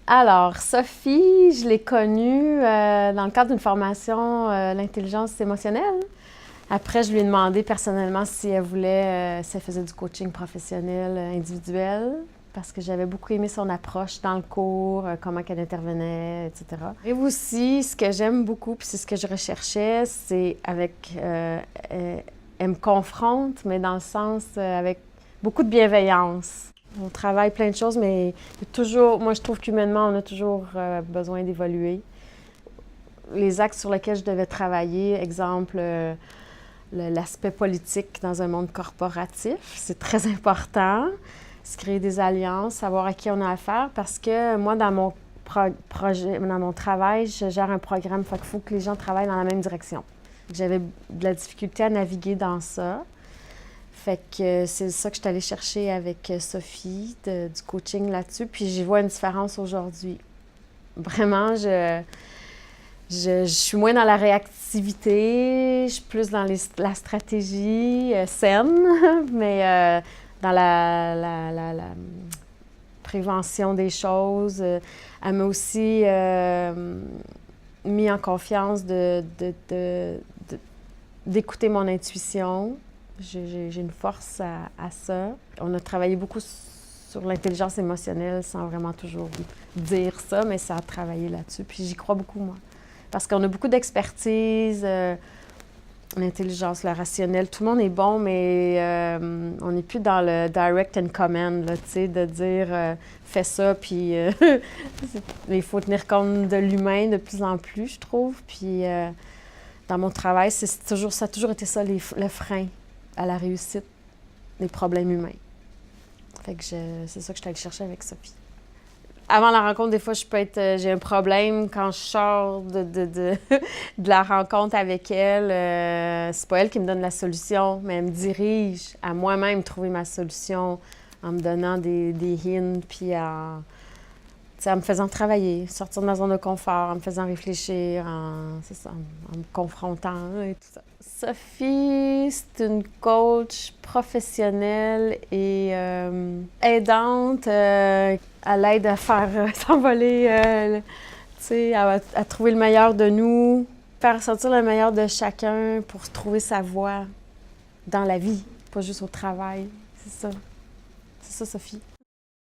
Alors, Sophie, je l'ai connue dans le cadre d'une formation l'intelligence émotionnelle. Après, je lui ai demandé personnellement si elle voulait, si elle faisait du coaching professionnel individuel, parce que j'avais beaucoup aimé son approche dans le cours, comment qu'elle intervenait, etc. Et aussi, ce que j'aime beaucoup, puis c'est ce que je recherchais, c'est elle me confronte, mais dans le sens avec beaucoup de bienveillance. On travaille plein de choses, mais toujours, moi je trouve qu'humainement, on a toujours besoin d'évoluer. Les axes sur lesquels je devais travailler, exemple, l'aspect politique dans un monde corporatif, c'est très important. Se créer des alliances, savoir à qui on a affaire, parce que moi, dans mon projet, dans mon travail, je gère un programme, il faut que les gens travaillent dans la même direction. J'avais de la difficulté à naviguer dans ça. Fait que c'est ça que je suis allée chercher avec Sophie, du coaching là-dessus. Puis j'y vois une différence aujourd'hui. Vraiment, je suis moins dans la réactivité, je suis plus dans la stratégie saine, mais dans la prévention des choses. Elle m'a aussi mis en confiance d'écouter mon intuition. J'ai une force à ça. On a travaillé beaucoup sur l'intelligence émotionnelle sans vraiment toujours dire ça, mais ça a travaillé là-dessus. Puis j'y crois beaucoup, moi. Parce qu'on a beaucoup d'expertise, l'intelligence, le rationnel. Tout le monde est bon, mais on n'est plus dans le direct and command, là, tu sais, de dire fais ça, puis il faut tenir compte de l'humain de plus en plus, je trouve. Puis dans mon travail, ça a toujours été ça, le frein à la réussite, les problèmes humains. Fait que c'est ça que je suis allée chercher avec Sophie. Avant la rencontre, des fois, j'ai un problème quand je sors de la rencontre avec elle. C'est pas elle qui me donne la solution, mais elle me dirige à moi-même trouver ma solution en me donnant des hints, puis en me faisant travailler, sortir de ma zone de confort, en me faisant réfléchir, en me confrontant et tout ça. Sophie, c'est une coach professionnelle et aidante. Elle aide à faire s'envoler, tu sais, à trouver le meilleur de nous, faire sortir le meilleur de chacun pour trouver sa voie dans la vie, pas juste au travail. C'est ça. C'est ça, Sophie.